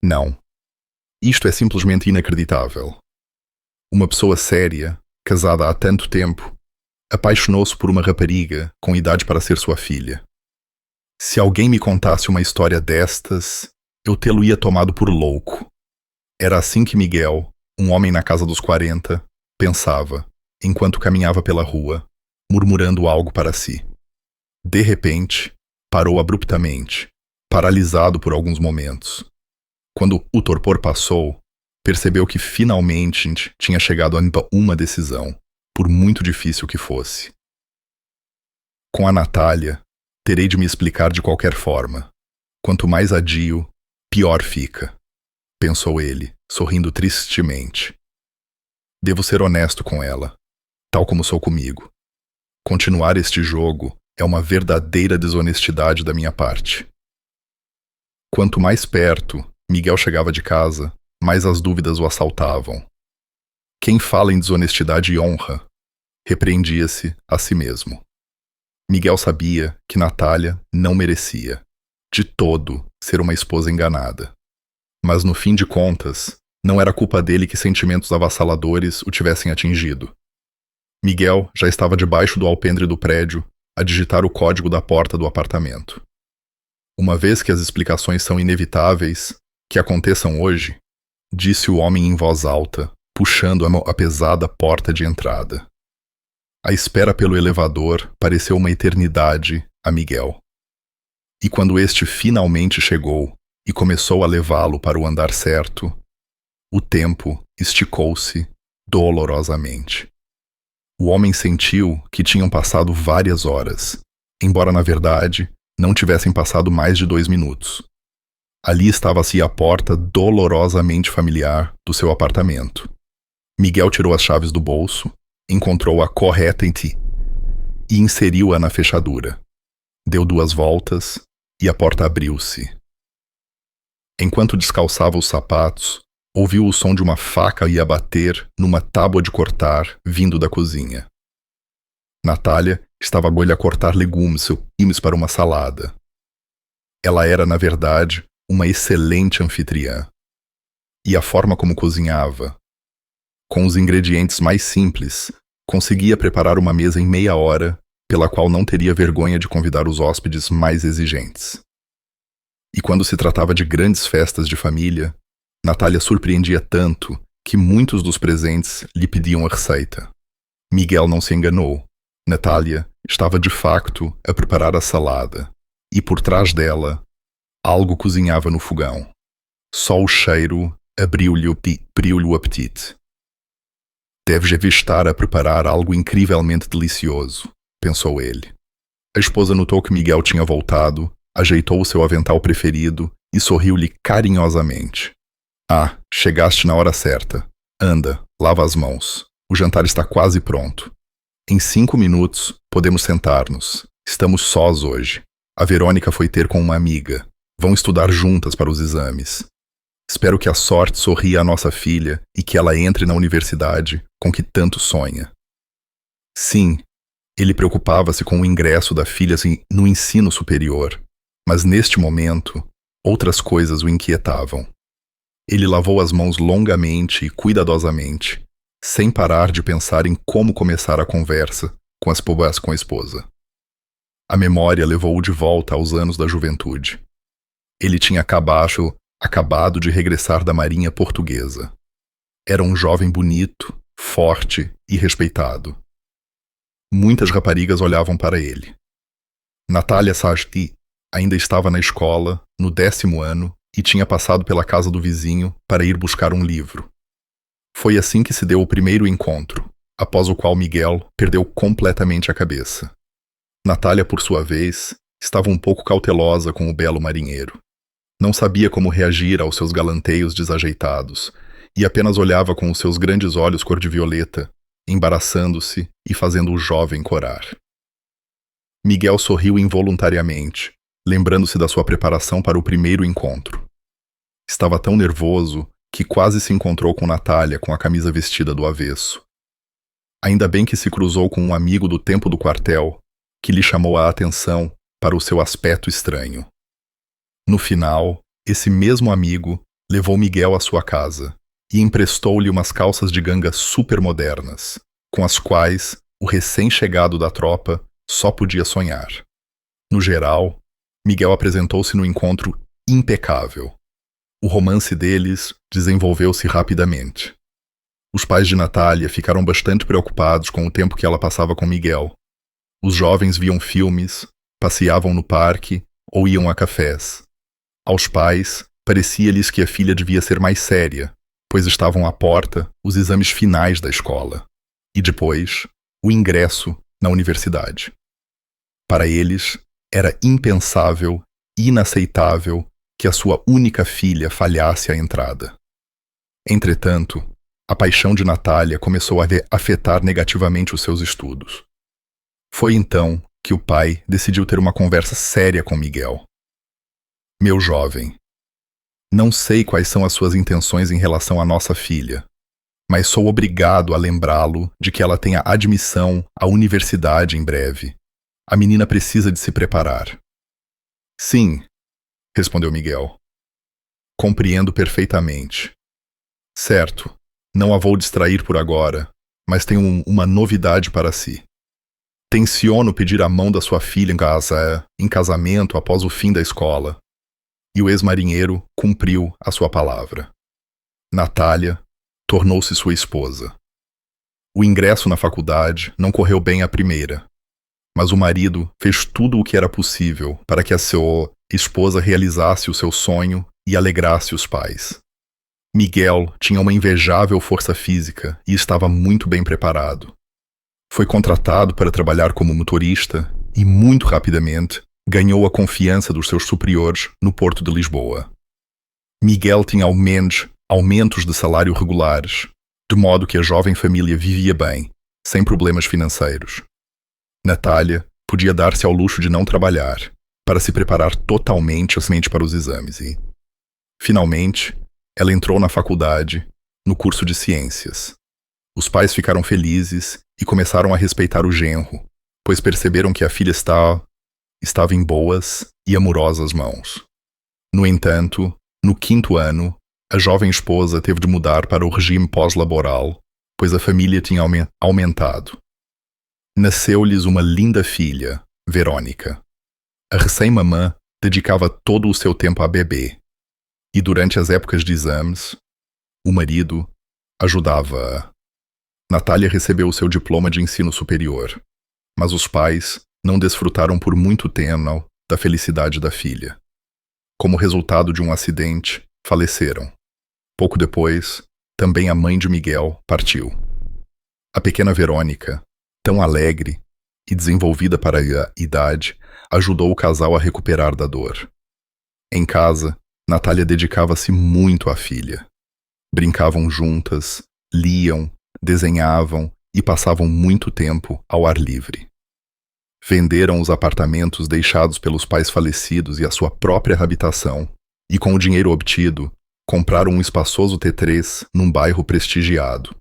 Não. Isto é simplesmente inacreditável. Uma pessoa séria, casada há tanto tempo, apaixonou-se por uma rapariga com idade para ser sua filha. Se alguém me contasse uma história destas, eu tê-lo-ia tomado por louco. Era assim que Miguel, um homem na casa dos 40, pensava, enquanto caminhava pela rua, murmurando algo para si. De repente, parou abruptamente, paralisado por alguns momentos. Quando o torpor passou, percebeu que finalmente tinha chegado a uma decisão, por muito difícil que fosse. Com a Natália, terei de me explicar de qualquer forma. Quanto mais adio, pior fica, pensou ele, sorrindo tristemente. Devo ser honesto com ela, tal como sou comigo. Continuar este jogo é uma verdadeira desonestidade da minha parte. Quanto mais perto Miguel chegava de casa, mais as dúvidas o assaltavam. Quem fala em desonestidade e honra, repreendia-se a si mesmo. Miguel sabia que Natália não merecia, de todo, ser uma esposa enganada. Mas no fim de contas, não era culpa dele que sentimentos avassaladores o tivessem atingido. Miguel já estava debaixo do alpendre do prédio a digitar o código da porta do apartamento. Uma vez que as explicações são inevitáveis, que aconteçam hoje, disse o homem em voz alta, puxando a pesada porta de entrada. A espera pelo elevador pareceu uma eternidade a Miguel. E quando este finalmente chegou e começou a levá-lo para o andar certo, o tempo esticou-se dolorosamente. O homem sentiu que tinham passado várias horas, embora na verdade não tivessem passado mais de 2 minutos. Ali estava-se a porta dolorosamente familiar do seu apartamento. Miguel tirou as chaves do bolso, encontrou-a correta em ti e inseriu-a na fechadura. Deu 2 voltas e a porta abriu-se. Enquanto descalçava os sapatos, ouviu o som de uma faca ia bater numa tábua de cortar vindo da cozinha. Natália estava a cortar legumes para uma salada. Ela era, na verdade, uma excelente anfitriã. E a forma como cozinhava, com os ingredientes mais simples, conseguia preparar uma mesa em meia hora, pela qual não teria vergonha de convidar os hóspedes mais exigentes. E quando se tratava de grandes festas de família, Natália surpreendia tanto que muitos dos presentes lhe pediam a receita. Miguel não se enganou. Natália estava de facto a preparar a salada, e por trás dela, algo cozinhava no fogão. Só o cheiro abriu-lhe o apetite. Deves estar a preparar algo incrivelmente delicioso, pensou ele. A esposa notou que Miguel tinha voltado, ajeitou o seu avental preferido e sorriu-lhe carinhosamente. Ah, chegaste na hora certa. Anda, lava as mãos. O jantar está quase pronto. Em 5 minutos, podemos sentar-nos. Estamos sós hoje. A Verônica foi ter com uma amiga. Vão estudar juntas para os exames. Espero que a sorte sorria à nossa filha e que ela entre na universidade com que tanto sonha. Sim, ele preocupava-se com o ingresso da filha no ensino superior, mas neste momento, outras coisas o inquietavam. Ele lavou as mãos longamente e cuidadosamente, sem parar de pensar em como começar a conversa com a esposa. A memória levou-o de volta aos anos da juventude. Ele tinha acabado de regressar da Marinha Portuguesa. Era um jovem bonito, forte e respeitado. Muitas raparigas olhavam para ele. Natália Sajdi ainda estava na escola, no 10º ano, e tinha passado pela casa do vizinho para ir buscar um livro. Foi assim que se deu o primeiro encontro, após o qual Miguel perdeu completamente a cabeça. Natália, por sua vez, estava um pouco cautelosa com o belo marinheiro. Não sabia como reagir aos seus galanteios desajeitados, e apenas olhava com os seus grandes olhos cor-de-violeta, embaraçando-se e fazendo o jovem corar. Miguel sorriu involuntariamente, lembrando-se da sua preparação para o primeiro encontro. Estava tão nervoso que quase se encontrou com Natália com a camisa vestida do avesso. Ainda bem que se cruzou com um amigo do tempo do quartel, que lhe chamou a atenção para o seu aspecto estranho. No final, esse mesmo amigo Levou Miguel à sua casa e emprestou-lhe umas calças de ganga super modernas, com as quais o recém-chegado da tropa só podia sonhar. No geral, Miguel apresentou-se no encontro impecável. O romance deles desenvolveu-se rapidamente. Os pais de Natália ficaram bastante preocupados com o tempo que ela passava com Miguel. Os jovens viam filmes, passeavam no parque ou iam a cafés. Aos pais, parecia-lhes que a filha devia ser mais séria, pois estavam à porta os exames finais da escola e depois o ingresso na universidade. Para eles, era impensável, inaceitável que a sua única filha falhasse a entrada. Entretanto, a paixão de Natália começou a afetar negativamente os seus estudos. Foi então que o pai decidiu ter uma conversa séria com Miguel. Meu jovem, não sei quais são as suas intenções em relação à nossa filha, mas sou obrigado a lembrá-lo de que ela tenha admissão à universidade em breve. A menina precisa de se preparar. Sim, respondeu Miguel. Compreendo perfeitamente. Certo, não a vou distrair por agora, mas tenho uma novidade para si. Tenciono pedir a mão da sua filha em casamento após o fim da escola. E o ex-marinheiro cumpriu a sua palavra. Natália tornou-se sua esposa. O ingresso na faculdade não correu bem à primeira, mas o marido fez tudo o que era possível para que a sua esposa realizasse o seu sonho e alegrasse os pais. Miguel tinha uma invejável força física e estava muito bem preparado. Foi contratado para trabalhar como motorista e, muito rapidamente, ganhou a confiança dos seus superiores no Porto de Lisboa. Miguel tinha aumentos de salário regulares, de modo que a jovem família vivia bem, sem problemas financeiros. Natália podia dar-se ao luxo de não trabalhar, para se preparar totalmente para os exames e, finalmente, ela entrou na faculdade, no curso de ciências. Os pais ficaram felizes e começaram a respeitar o genro, pois perceberam que a filha estava em boas e amorosas mãos. No entanto, no 5º ano, a jovem esposa teve de mudar para o regime pós-laboral, pois a família tinha aumentado. Nasceu-lhes uma linda filha, Verônica. A recém-mamã dedicava todo o seu tempo a bebê, e durante as épocas de exames, o marido ajudava-a. Natália recebeu o seu diploma de ensino superior, mas os pais não desfrutaram por muito tempo da felicidade da filha. Como resultado de um acidente, faleceram. Pouco depois, também a mãe de Miguel partiu. A pequena Verônica, tão alegre e desenvolvida para a idade, ajudou o casal a recuperar da dor. Em casa, Natália dedicava-se muito à filha. Brincavam juntas, liam, desenhavam e passavam muito tempo ao ar livre. Venderam os apartamentos deixados pelos pais falecidos e a sua própria habitação, e com o dinheiro obtido, compraram um espaçoso T3 num bairro prestigiado.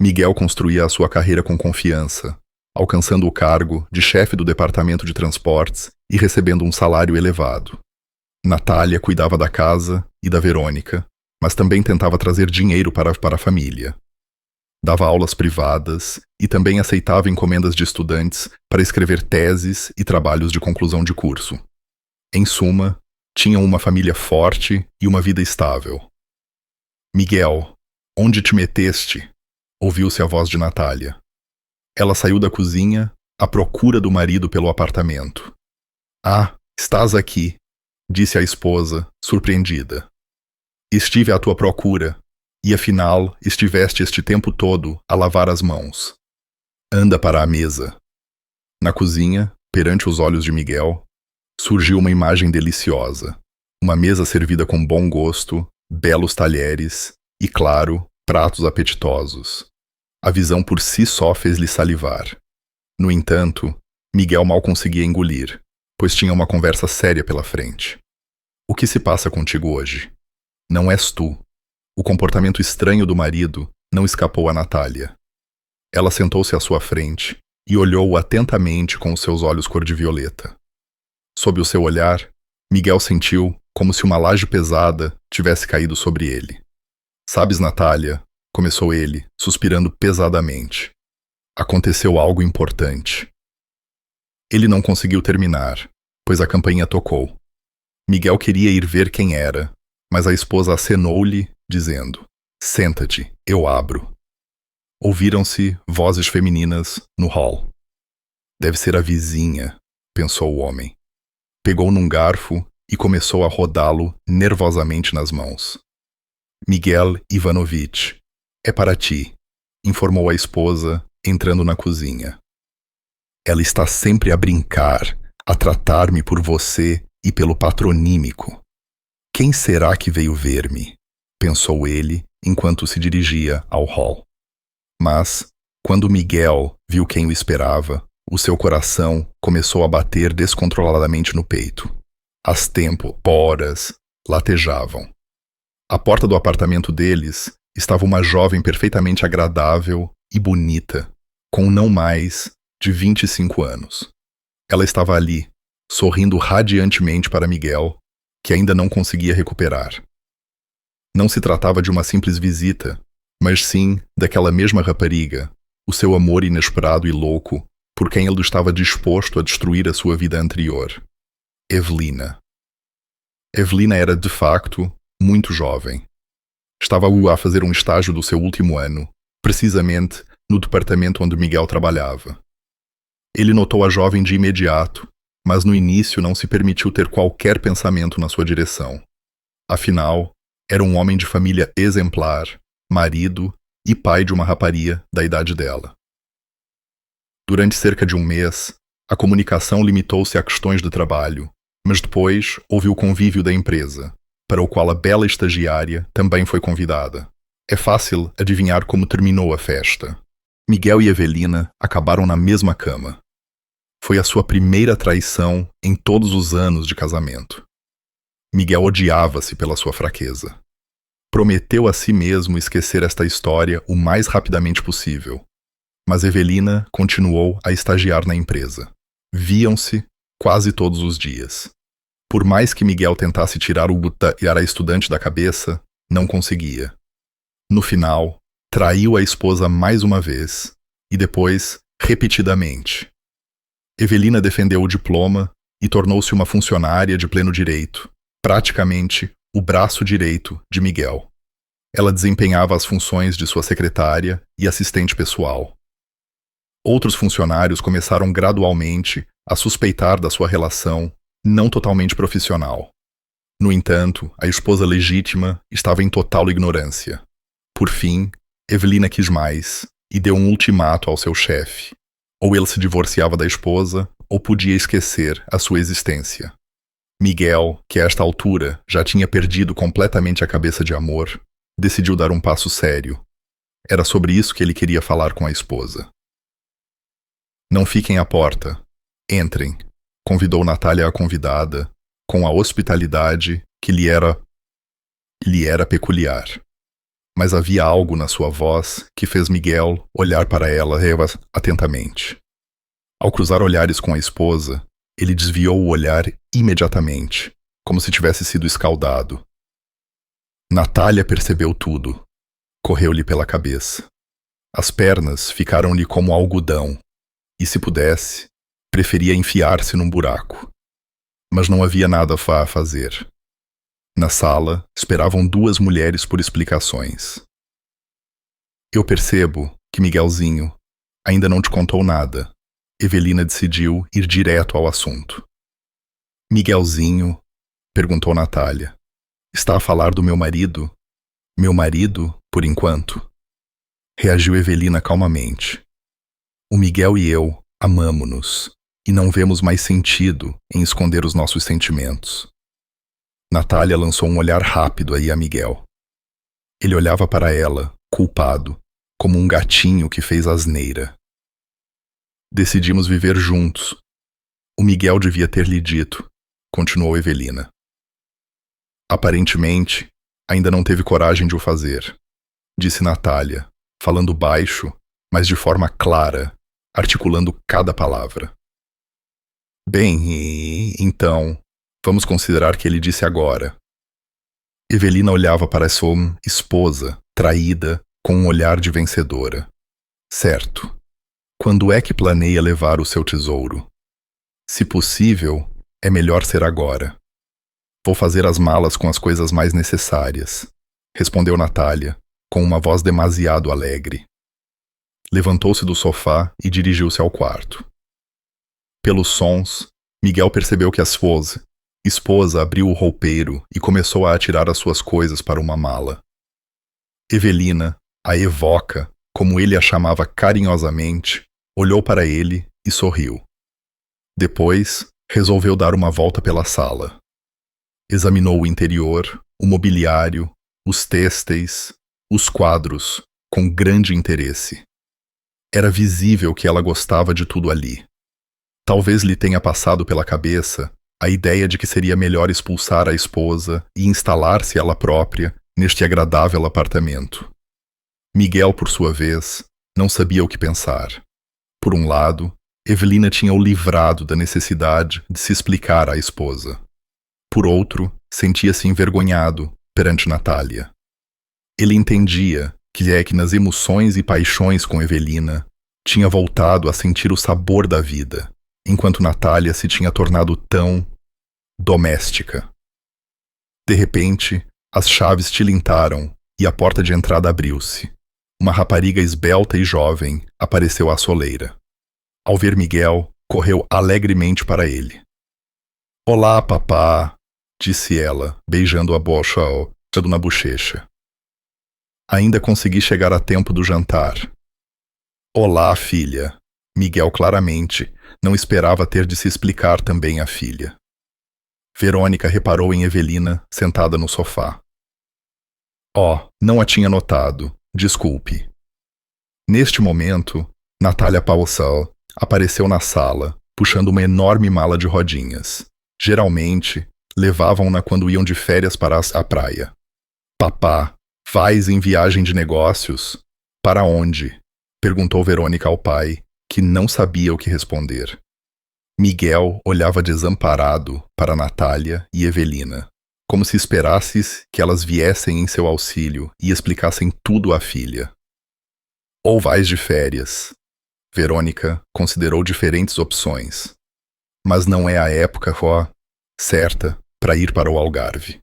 Miguel construía a sua carreira com confiança, alcançando o cargo de chefe do departamento de transportes e recebendo um salário elevado. Natália cuidava da casa e da Verônica, mas também tentava trazer dinheiro para a família. Dava aulas privadas e também aceitava encomendas de estudantes para escrever teses e trabalhos de conclusão de curso. Em suma, tinham uma família forte e uma vida estável. Miguel, onde te meteste? Ouviu-se a voz de Natália. Ela saiu da cozinha, à procura do marido pelo apartamento. Ah, estás aqui, disse a esposa, surpreendida. Estive à tua procura, e afinal estiveste este tempo todo a lavar as mãos. Anda para a mesa. Na cozinha, perante os olhos de Miguel, surgiu uma imagem deliciosa. Uma mesa servida com bom gosto, belos talheres e, claro, pratos apetitosos. A visão por si só fez-lhe salivar. No entanto, Miguel mal conseguia engolir, pois tinha uma conversa séria pela frente. O que se passa contigo hoje? Não és tu. O comportamento estranho do marido não escapou a Natália. Ela sentou-se à sua frente e olhou-o atentamente com os seus olhos cor de violeta. Sob o seu olhar, Miguel sentiu como se uma laje pesada tivesse caído sobre ele. Sabes, Natália, começou ele, suspirando pesadamente. Aconteceu algo importante. Ele não conseguiu terminar, pois a campainha tocou. Miguel queria ir ver quem era, mas a esposa acenou-lhe, dizendo: Senta-te, eu abro. Ouviram-se vozes femininas no hall. Deve ser a vizinha, pensou o homem. Pegou num garfo e começou a rodá-lo nervosamente nas mãos. Miguel Ivanovich, é para ti, informou a esposa, entrando na cozinha. Ela está sempre a brincar, a tratar-me por você e pelo patronímico. Quem será que veio ver-me? Pensou ele, enquanto se dirigia ao hall. Mas, quando Miguel viu quem o esperava, o seu coração começou a bater descontroladamente no peito. As temporas latejavam. À porta do apartamento deles estava uma jovem perfeitamente agradável e bonita, com não mais de 25 anos. Ela estava ali, sorrindo radiantemente para Miguel, que ainda não conseguia recuperar. Não se tratava de uma simples visita, mas sim daquela mesma rapariga, o seu amor inesperado e louco, por quem ele estava disposto a destruir a sua vida anterior. Evelina. Evelina era, de facto, muito jovem. Estava a fazer um estágio do seu último ano, precisamente no departamento onde Miguel trabalhava. Ele notou a jovem de imediato, mas no início não se permitiu ter qualquer pensamento na sua direção. Afinal, era um homem de família exemplar, marido e pai de uma rapariga da idade dela. Durante cerca de um mês, a comunicação limitou-se a questões de trabalho, mas depois houve o convívio da empresa, para o qual a bela estagiária também foi convidada. É fácil adivinhar como terminou a festa. Miguel e Evelina acabaram na mesma cama. Foi a sua primeira traição em todos os anos de casamento. Miguel odiava-se pela sua fraqueza. Prometeu a si mesmo esquecer esta história o mais rapidamente possível. Mas Evelina continuou a estagiar na empresa. Viam-se quase todos os dias. Por mais que Miguel tentasse tirar o era estudante da cabeça, não conseguia. No final, traiu a esposa mais uma vez, e depois, repetidamente. Evelina defendeu o diploma e tornou-se uma funcionária de pleno direito, praticamente o braço direito de Miguel. Ela desempenhava as funções de sua secretária e assistente pessoal. Outros funcionários começaram gradualmente a suspeitar da sua relação não totalmente profissional. No entanto, a esposa legítima estava em total ignorância. Por fim, Evelina quis mais e deu um ultimato ao seu chefe. Ou ele se divorciava da esposa, ou podia esquecer a sua existência. Miguel, que a esta altura já tinha perdido completamente a cabeça de amor, decidiu dar um passo sério. Era sobre isso que ele queria falar com a esposa. Não fiquem à porta. Entrem, convidou Natália a convidada, com a hospitalidade que lhe era peculiar. Mas havia algo na sua voz que fez Miguel olhar para ela atentamente. Ao cruzar olhares com a esposa, ele desviou o olhar imediatamente, como se tivesse sido escaldado. Natália percebeu tudo. Correu-lhe pela cabeça. As pernas ficaram-lhe como algodão, e se pudesse, preferia enfiar-se num buraco. Mas não havia nada a fazer. Na sala, esperavam duas mulheres por explicações. Eu percebo que Miguelzinho ainda não te contou nada. Evelina decidiu ir direto ao assunto. Miguelzinho? Perguntou Natália. Está a falar do meu marido? Meu marido, por enquanto? Reagiu Evelina calmamente. O Miguel e eu amamo-nos e não vemos mais sentido em esconder os nossos sentimentos. Natália lançou um olhar rápido aí a Miguel. Ele olhava para ela, culpado, como um gatinho que fez asneira. Decidimos viver juntos. O Miguel devia ter lhe dito, continuou Evelina. Aparentemente, ainda não teve coragem de o fazer, disse Natália, falando baixo, mas de forma clara, articulando cada palavra. Bem, então, Vamos considerar que ele disse agora. Evelina olhava para sua esposa, traída, com um olhar de vencedora. Certo. Quando é que planeia levar o seu tesouro? Se possível, é melhor ser agora. Vou fazer as malas com as coisas mais necessárias, respondeu Natália, com uma voz demasiado alegre. Levantou-se do sofá e dirigiu-se ao quarto. Pelos sons, Miguel percebeu que a esposa abriu o roupeiro e começou a atirar as suas coisas para uma mala. Evelina, a Evoca, como ele a chamava carinhosamente, olhou para ele e sorriu. Depois, resolveu dar uma volta pela sala. Examinou o interior, o mobiliário, os têxteis, os quadros, com grande interesse. Era visível que ela gostava de tudo ali. Talvez lhe tenha passado pela cabeça a ideia de que seria melhor expulsar a esposa e instalar-se ela própria neste agradável apartamento. Miguel, por sua vez, não sabia o que pensar. Por um lado, Evelina tinha o livrado da necessidade de se explicar à esposa. Por outro, sentia-se envergonhado perante Natália. Ele entendia que nas emoções e paixões com Evelina tinha voltado a sentir o sabor da vida, enquanto Natália se tinha tornado tão doméstica. De repente, as chaves tilintaram e a porta de entrada abriu-se. Uma rapariga esbelta e jovem apareceu à soleira. Ao ver Miguel, correu alegremente para ele. Olá, papá, disse ela, beijando a bocha na bochecha. Ainda consegui chegar a tempo do jantar. Olá, filha. Miguel claramente não esperava ter de se explicar também à filha. Verônica reparou em Evelina sentada no sofá. Não a tinha notado. Desculpe. Neste momento, Natália Paulsal apareceu na sala, puxando uma enorme mala de rodinhas. Geralmente, levavam-na quando iam de férias para a praia. Papá, vais em viagem de negócios? Para onde? Perguntou Verônica ao pai, que não sabia o que responder. Miguel olhava desamparado para Natália e Evelina, como se esperasse que elas viessem em seu auxílio e explicassem tudo à filha. Ou vais de férias. Verônica considerou diferentes opções, mas não é a época certa para ir para o Algarve.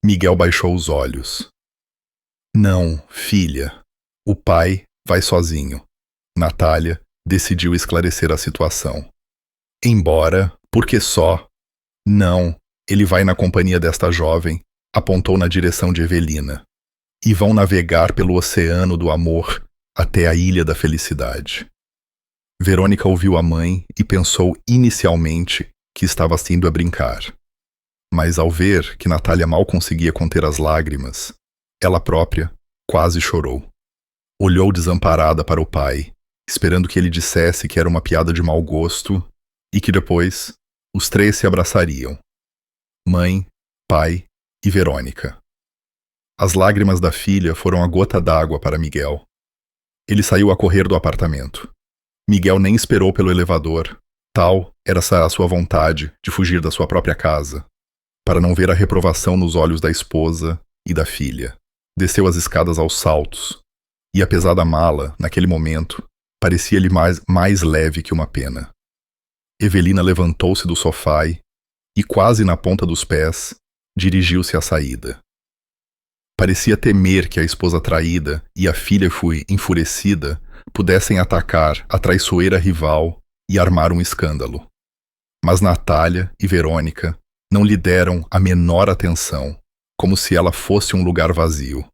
Miguel baixou os olhos. Não, filha. O pai vai sozinho. Natália decidiu esclarecer a situação. Embora, porque só? Não, ele vai na companhia desta jovem, apontou na direção de Evelina. E vão navegar pelo oceano do amor até a Ilha da Felicidade. Verônica ouviu a mãe e pensou inicialmente que estava indo a brincar. Mas ao ver que Natália mal conseguia conter as lágrimas, ela própria quase chorou. Olhou desamparada para o pai, esperando que ele dissesse que era uma piada de mau gosto e que depois os três se abraçariam. Mãe, pai e Verônica. As lágrimas da filha foram a gota d'água para Miguel. Ele saiu a correr do apartamento. Miguel nem esperou pelo elevador. Tal era a sua vontade de fugir da sua própria casa, para não ver a reprovação nos olhos da esposa e da filha. Desceu as escadas aos saltos, e a pesada mala, naquele momento, parecia-lhe mais leve que uma pena. Evelina levantou-se do sofá e, quase na ponta dos pés, dirigiu-se à saída. Parecia temer que a esposa traída e a filha enfurecida pudessem atacar a traiçoeira rival e armar um escândalo. Mas Natália e Verônica não lhe deram a menor atenção, como se ela fosse um lugar vazio.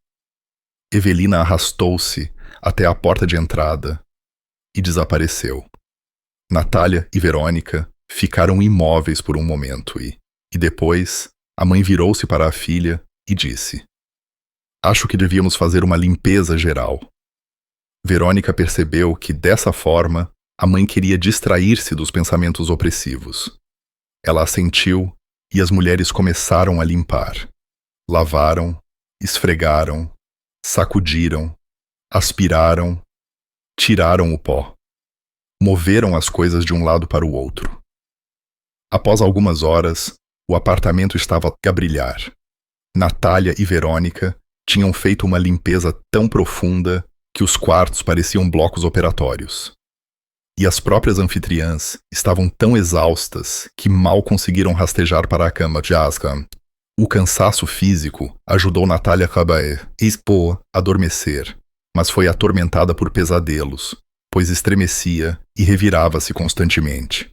Evelina arrastou-se até a porta de entrada e desapareceu. Natália e Verônica ficaram imóveis por um momento e depois a mãe virou-se para a filha e disse: Acho que devíamos fazer uma limpeza geral. Verônica percebeu que, dessa forma, a mãe queria distrair-se dos pensamentos opressivos. Ela assentiu e as mulheres começaram a limpar. Lavaram, esfregaram, sacudiram, aspiraram, tiraram o pó. Moveram as coisas de um lado para o outro. Após algumas horas, O apartamento estava a brilhar. Natália e Verônica tinham feito uma limpeza tão profunda que os quartos pareciam blocos operatórios. E as próprias anfitriãs estavam tão exaustas que mal conseguiram rastejar para a cama de Asgham. O cansaço físico ajudou Natália a adormecer, mas foi atormentada por pesadelos, pois estremecia e revirava-se constantemente.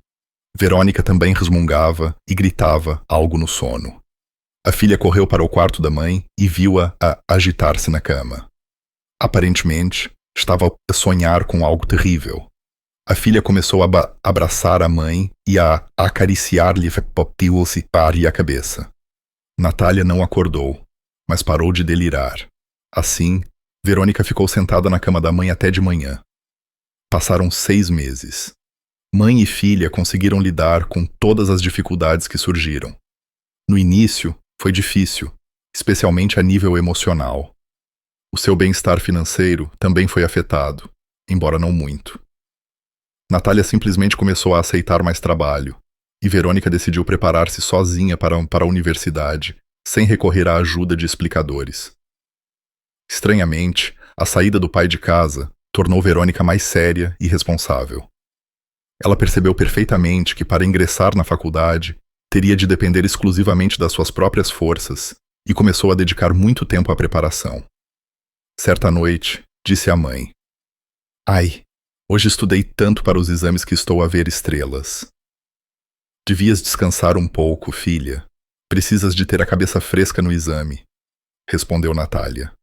Verônica também resmungava e gritava algo no sono. A filha correu para o quarto da mãe e viu-a agitar-se na cama. Aparentemente, estava a sonhar com algo terrível. A filha começou a abraçar a mãe e a acariciar-lhe a cabeça. Natália não acordou, mas parou de delirar. Assim, Verônica ficou sentada na cama da mãe até de manhã. Passaram 6 meses. Mãe e filha conseguiram lidar com todas as dificuldades que surgiram. No início, foi difícil, especialmente a nível emocional. O seu bem-estar financeiro também foi afetado, embora não muito. Natália simplesmente começou a aceitar mais trabalho, e Verônica decidiu preparar-se sozinha para a universidade, sem recorrer à ajuda de explicadores. Estranhamente, a saída do pai de casa tornou Verônica mais séria e responsável. Ela percebeu perfeitamente que para ingressar na faculdade, teria de depender exclusivamente das suas próprias forças e começou a dedicar muito tempo à preparação. Certa noite, disse à mãe: "Ai, hoje estudei tanto para os exames que estou a ver estrelas." "Devias descansar um pouco, filha. Precisas de ter a cabeça fresca no exame", respondeu Natália.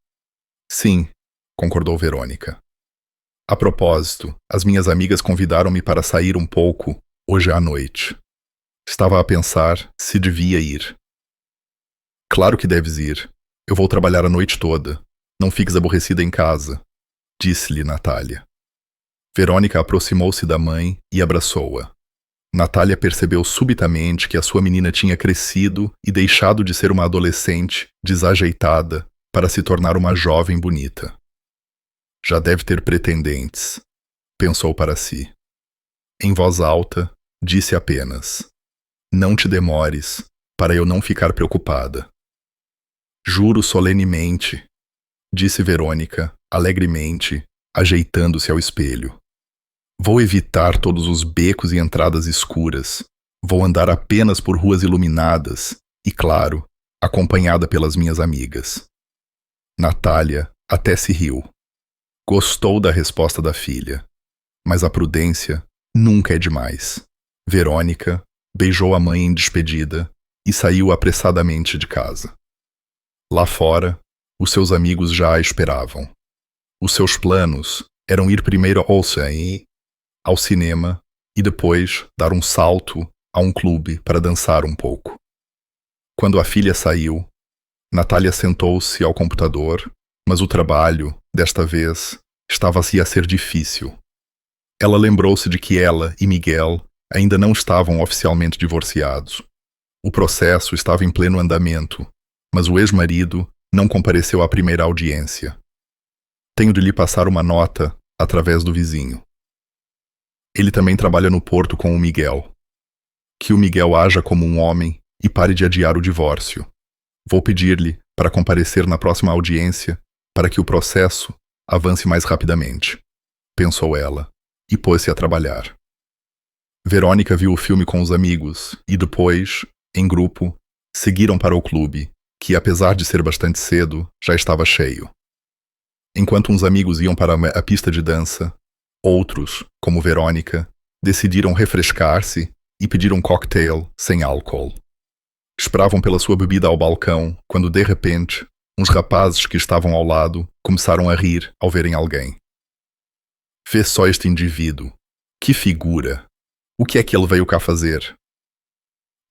"Sim", concordou Verônica. "A propósito, as minhas amigas convidaram-me para sair um pouco hoje à noite. Estava a pensar se devia ir." "Claro que deves ir. Eu vou trabalhar a noite toda. Não fiques aborrecida em casa", disse-lhe Natália. Verônica aproximou-se da mãe e abraçou-a. Natália percebeu subitamente que a sua menina tinha crescido e deixado de ser uma adolescente desajeitada para se tornar uma jovem bonita. "Já deve ter pretendentes", pensou para si. Em voz alta, disse apenas: "Não te demores, para eu não ficar preocupada." "Juro solenemente", disse Verônica, alegremente, ajeitando-se ao espelho. "Vou evitar todos os becos e entradas escuras. Vou andar apenas por ruas iluminadas e, claro, acompanhada pelas minhas amigas." Natália até se riu. Gostou da resposta da filha, mas a prudência nunca é demais. Verônica beijou a mãe em despedida e saiu apressadamente de casa. Lá fora, os seus amigos já a esperavam. Os seus planos eram ir primeiro ao cinema e depois dar um salto a um clube para dançar um pouco. Quando a filha saiu, Natália sentou-se ao computador, mas o trabalho, desta vez, estava-se a ser difícil. Ela lembrou-se de que ela e Miguel ainda não estavam oficialmente divorciados. O processo estava em pleno andamento, mas o ex-marido não compareceu à primeira audiência. "Tenho de lhe passar uma nota através do vizinho. Ele também trabalha no porto com o Miguel. Que o Miguel haja como um homem e pare de adiar o divórcio. Vou pedir-lhe para comparecer na próxima audiência para que o processo avance mais rapidamente", pensou ela, e pôs-se a trabalhar. Verônica viu o filme com os amigos e depois, em grupo, seguiram para o clube, que, apesar de ser bastante cedo, já estava cheio. Enquanto uns amigos iam para a pista de dança, outros, como Verônica, decidiram refrescar-se e pediram um cocktail sem álcool. Esperavam pela sua bebida ao balcão quando, de repente, uns rapazes que estavam ao lado começaram a rir ao verem alguém. "Vê só este indivíduo. Que figura! O que é que ele veio cá fazer?"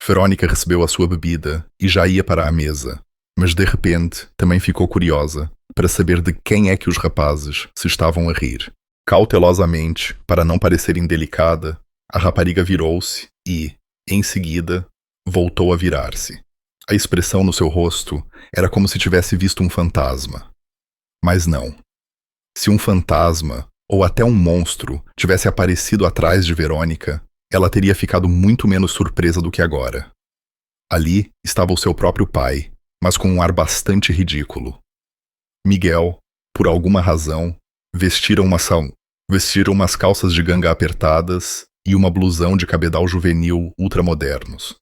Verônica recebeu a sua bebida e já ia para a mesa, mas de repente também ficou curiosa para saber de quem é que os rapazes se estavam a rir. Cautelosamente, para não parecer indelicada, a rapariga virou-se e, em seguida, voltou a virar-se. A expressão no seu rosto era como se tivesse visto um fantasma. Mas não. Se um fantasma, ou até um monstro, tivesse aparecido atrás de Verônica, ela teria ficado muito menos surpresa do que agora. Ali estava o seu próprio pai, mas com um ar bastante ridículo. Miguel, por alguma razão, vestira umas calças de ganga apertadas e uma blusão de cabedal juvenil ultramodernos.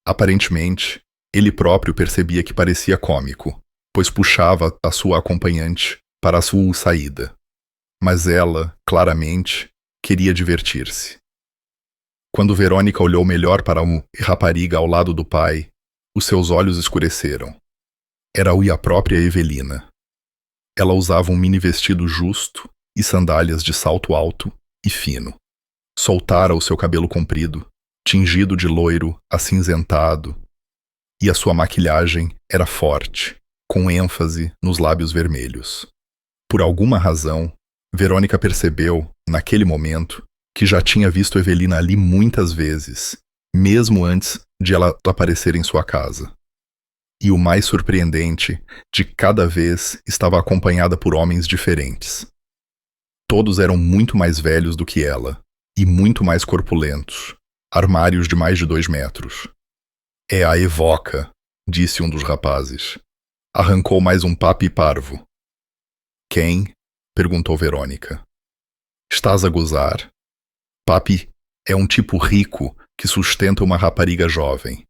Aparentemente, ele próprio percebia que parecia cômico, pois puxava a sua acompanhante para a sua saída. Mas ela, claramente, queria divertir-se. Quando Verônica olhou melhor para uma rapariga ao lado do pai, os seus olhos escureceram. Era a própria Evelina. Ela usava um mini vestido justo e sandálias de salto alto e fino. Soltara o seu cabelo comprido, tingido de loiro acinzentado, e a sua maquilhagem era forte, com ênfase nos lábios vermelhos. Por alguma razão, Verônica percebeu, naquele momento, que já tinha visto Evelina ali muitas vezes, mesmo antes de ela aparecer em sua casa. E o mais surpreendente, de cada vez estava acompanhada por homens diferentes. Todos eram muito mais velhos do que ela, e muito mais corpulentos, armários de mais de 2 metros. É a Evoca, disse um dos rapazes. Arrancou mais um papi parvo. Quem? Perguntou Verônica. Estás a gozar? Papi é um tipo rico que sustenta uma rapariga jovem.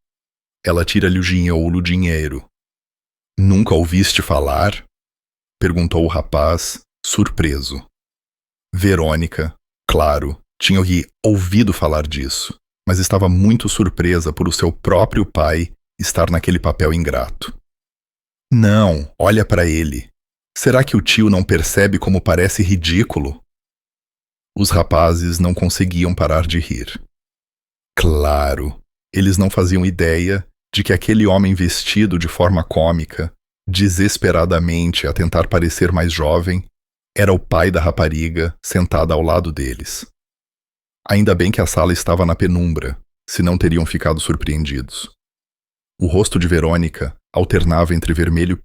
Ela tira-lhe o dinheiro. Nunca ouviste falar? Perguntou o rapaz, surpreso. Verônica, claro, tinha ouvido falar disso, mas estava muito surpresa por o seu próprio pai estar naquele papel ingrato. Não, olha para ele. Será que o tio não percebe como parece ridículo? Os rapazes não conseguiam parar de rir. Claro, eles não faziam ideia de que aquele homem vestido de forma cômica, desesperadamente a tentar parecer mais jovem, era o pai da rapariga sentada ao lado deles. Ainda bem que a sala estava na penumbra, senão teriam ficado surpreendidos. O rosto de Verônica alternava entre vermelho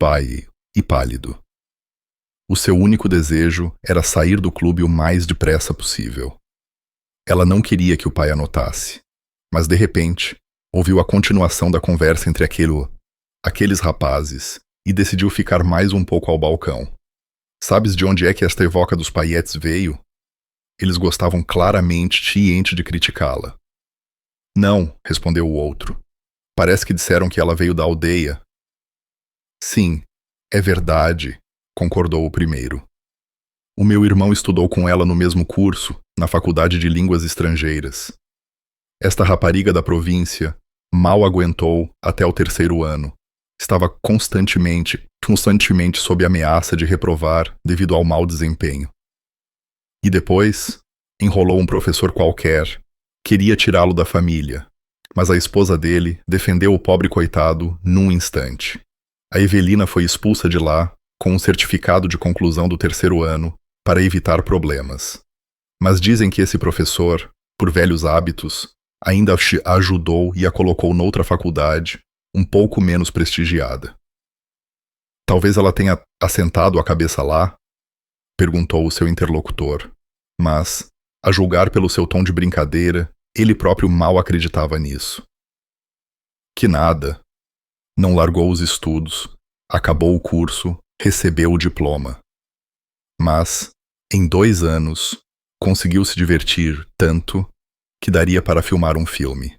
e pálido. O seu único desejo era sair do clube o mais depressa possível. Ela não queria que o pai a notasse, mas de repente ouviu a continuação da conversa entre aqueles rapazes e decidiu ficar mais um pouco ao balcão. Sabes de onde é que esta Evoca dos Paillettes veio? Eles gostavam claramente ciente de criticá-la. Não, respondeu o outro. Parece que disseram que ela veio da aldeia. Sim, é verdade, concordou o primeiro. O meu irmão estudou com ela no mesmo curso, na Faculdade de Línguas Estrangeiras. Esta rapariga da província mal aguentou até o 3º ano. Estava constantemente sob ameaça de reprovar devido ao mau desempenho. E depois, enrolou um professor qualquer. Queria tirá-lo da família, mas a esposa dele defendeu o pobre coitado num instante. A Evelina foi expulsa de lá com um certificado de conclusão do 3º ano para evitar problemas. Mas dizem que esse professor, por velhos hábitos, ainda a ajudou e a colocou noutra faculdade, um pouco menos prestigiada. Talvez ela tenha assentado a cabeça lá? Perguntou o seu interlocutor, mas, a julgar pelo seu tom de brincadeira, ele próprio mal acreditava nisso. Que nada. Não largou os estudos, acabou o curso, recebeu o diploma. Mas, em 2 anos, conseguiu se divertir tanto que daria para filmar um filme.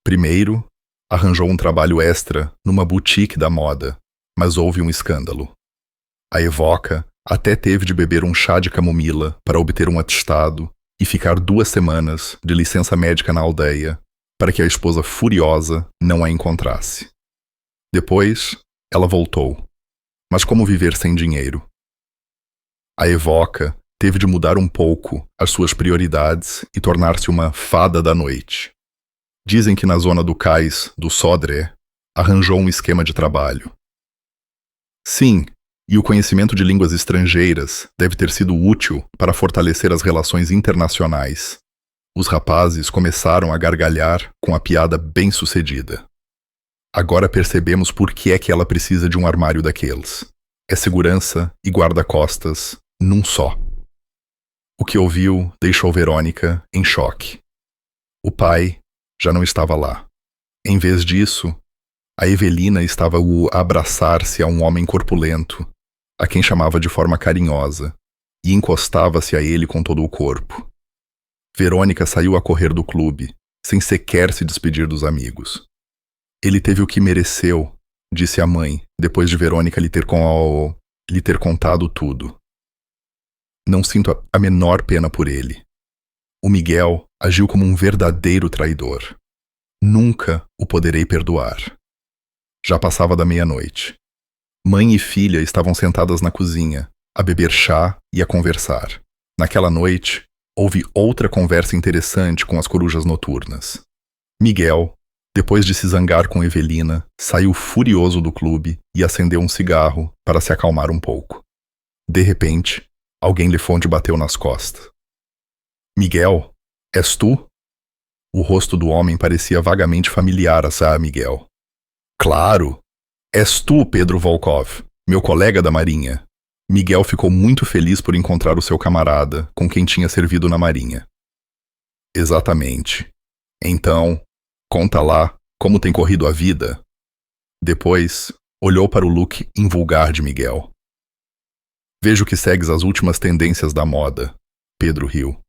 Primeiro, arranjou um trabalho extra numa boutique da moda, mas houve um escândalo. A Evoca até teve de beber um chá de camomila para obter um atestado e ficar 2 semanas de licença médica na aldeia para que a esposa furiosa não a encontrasse. Depois, ela voltou. Mas como viver sem dinheiro? A Evoca teve de mudar um pouco as suas prioridades e tornar-se uma fada da noite. Dizem que na zona do cais do Sodré arranjou um esquema de trabalho. Sim, e o conhecimento de línguas estrangeiras deve ter sido útil para fortalecer as relações internacionais. Os rapazes começaram a gargalhar com a piada bem-sucedida. Agora percebemos por que é que ela precisa de um armário daqueles. É segurança e guarda-costas num só. O que ouviu deixou Verônica em choque. O pai já não estava lá. Em vez disso, A Evelina estava a abraçar-se a um homem corpulento, a quem chamava de forma carinhosa, e encostava-se a ele com todo o corpo. Verônica saiu a correr do clube, sem sequer se despedir dos amigos. Ele teve o que mereceu, disse a mãe, depois de Verônica lhe ter contado tudo. Não sinto a menor pena por ele. O Miguel agiu como um verdadeiro traidor. Nunca o poderei perdoar. Já passava da meia-noite. Mãe e filha estavam sentadas na cozinha, a beber chá e a conversar. Naquela noite, houve outra conversa interessante com as corujas noturnas. Miguel, depois de se zangar com Evelina, saiu furioso do clube e acendeu um cigarro para se acalmar um pouco. De repente, alguém lhe bateu nas costas. Miguel, és tu? O rosto do homem parecia vagamente familiar a Miguel. Claro! És tu, Pedro Volkov, meu colega da Marinha. Miguel ficou muito feliz por encontrar o seu camarada, com quem tinha servido na Marinha. Exatamente. Então, conta lá como tem corrido a vida. Depois, olhou para o look invulgar de Miguel. Vejo que segues as últimas tendências da moda, Pedro riu.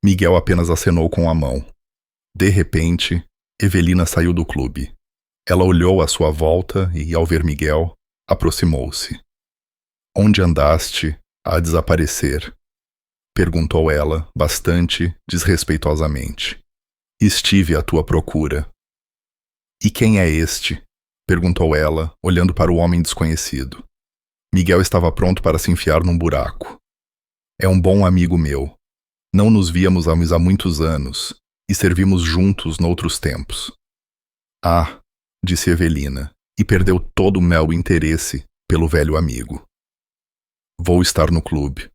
Miguel apenas acenou com a mão. De repente, Evelina saiu do clube. Ela olhou à sua volta e, ao ver Miguel, aproximou-se. Onde andaste a desaparecer? Perguntou ela, bastante desrespeitosamente. Estive à tua procura. E quem é este? Perguntou ela, olhando para o homem desconhecido. Miguel estava pronto para se enfiar num buraco. É um bom amigo meu. Não nos víamos há muitos anos e servimos juntos noutros tempos. Ah, disse Evelina, e perdeu todo o meu interesse pelo velho amigo. Vou estar no clube.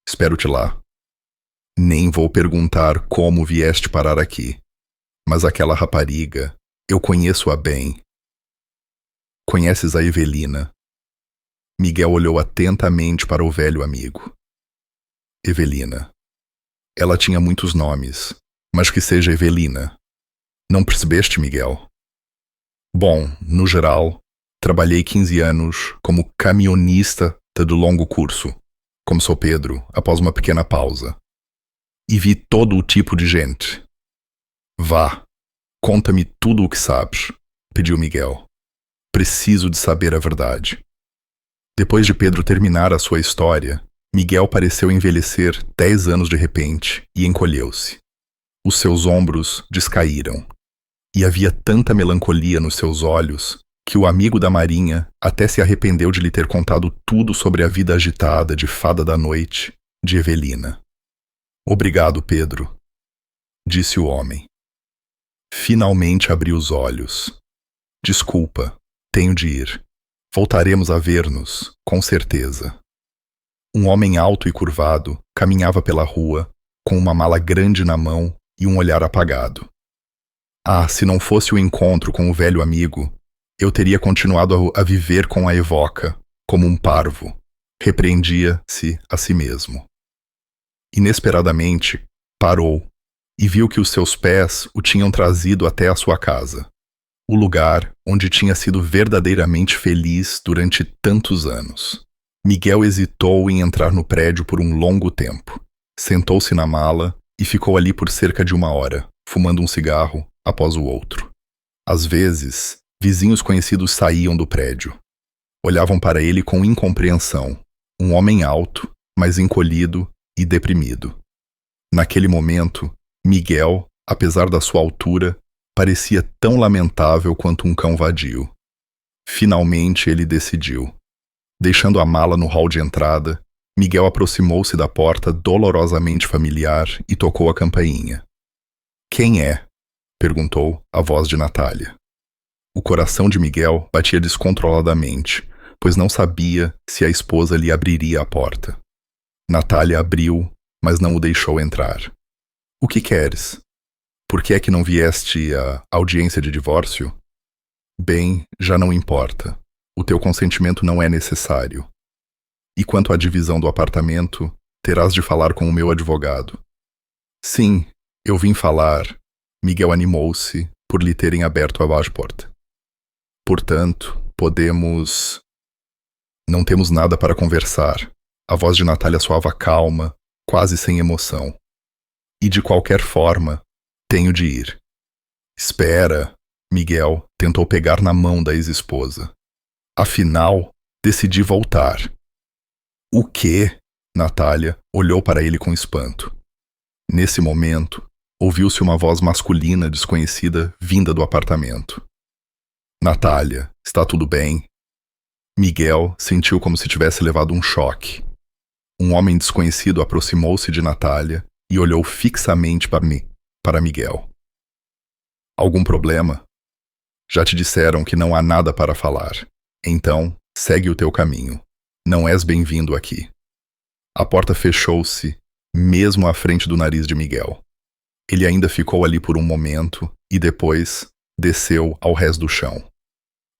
Espero-te lá. Nem vou perguntar como vieste parar aqui. Mas aquela rapariga, eu conheço-a bem. Conheces a Evelina? Miguel olhou atentamente para o velho amigo. Evelina. Ela tinha muitos nomes, mas que seja Evelina. Não percebeste, Miguel? Bom, no geral, trabalhei 15 anos como camionista do longo curso, como sou Pedro, após uma pequena pausa. E vi todo o tipo de gente. Vá, conta-me tudo o que sabes, pediu Miguel. Preciso de saber a verdade. Depois de Pedro terminar a sua história, Miguel pareceu envelhecer 10 anos de repente e encolheu-se. Os seus ombros descaíram. E havia tanta melancolia nos seus olhos que o amigo da Marinha até se arrependeu de lhe ter contado tudo sobre a vida agitada de fada da noite de Evelina. Obrigado, Pedro, disse o homem. Finalmente abri os olhos. Desculpa, tenho de ir. Voltaremos a ver-nos, com certeza. Um homem alto e curvado caminhava pela rua, com uma mala grande na mão e um olhar apagado. Ah, se não fosse o encontro com o velho amigo, eu teria continuado a viver com a Evoca, como um parvo. Repreendia-se a si mesmo. Inesperadamente, parou e viu que os seus pés o tinham trazido até a sua casa, o lugar onde tinha sido verdadeiramente feliz durante tantos anos. Miguel hesitou em entrar no prédio por um longo tempo. Sentou-se na mala e ficou ali por cerca de 1 hora, fumando um cigarro após o outro. Às vezes, vizinhos conhecidos saíam do prédio. Olhavam para ele com incompreensão, um homem alto, mas encolhido e deprimido. Naquele momento, Miguel, apesar da sua altura, parecia tão lamentável quanto um cão vadio. Finalmente ele decidiu. Deixando a mala no hall de entrada, Miguel aproximou-se da porta dolorosamente familiar e tocou a campainha. Quem é? Perguntou a voz de Natália. O coração de Miguel batia descontroladamente, pois não sabia se a esposa lhe abriria a porta. Natália abriu, mas não o deixou entrar. O que queres? Por que é que não vieste à audiência de divórcio? Bem, já não importa. O teu consentimento não é necessário. E quanto à divisão do apartamento, terás de falar com o meu advogado. Sim, eu vim falar. Miguel animou-se por lhe terem aberto a porta. Portanto, podemos... Não temos nada para conversar. A voz de Natália soava calma, quase sem emoção. E de qualquer forma, tenho de ir. Espera, Miguel tentou pegar na mão da ex-esposa. Afinal, decidi voltar. O quê? Natália olhou para ele com espanto. Nesse momento, ouviu-se uma voz masculina desconhecida vinda do apartamento. Natália, está tudo bem? Miguel sentiu como se tivesse levado um choque. Um homem desconhecido aproximou-se de Natália e olhou fixamente para Miguel. Algum problema? Já te disseram que não há nada para falar. Então, segue o teu caminho. Não és bem-vindo aqui. A porta fechou-se, mesmo à frente do nariz de Miguel. Ele ainda ficou ali por um momento e depois desceu ao rés do chão.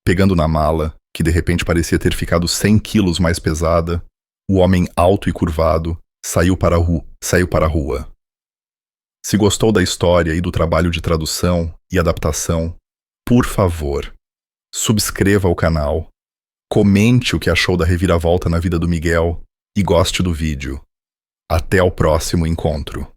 Pegando na mala, que de repente parecia ter ficado 100 quilos mais pesada, o homem alto e curvado saiu para a rua. Se gostou da história e do trabalho de tradução e adaptação, por favor, subscreva o canal, comente o que achou da reviravolta na vida do Miguel e goste do vídeo. Até o próximo encontro.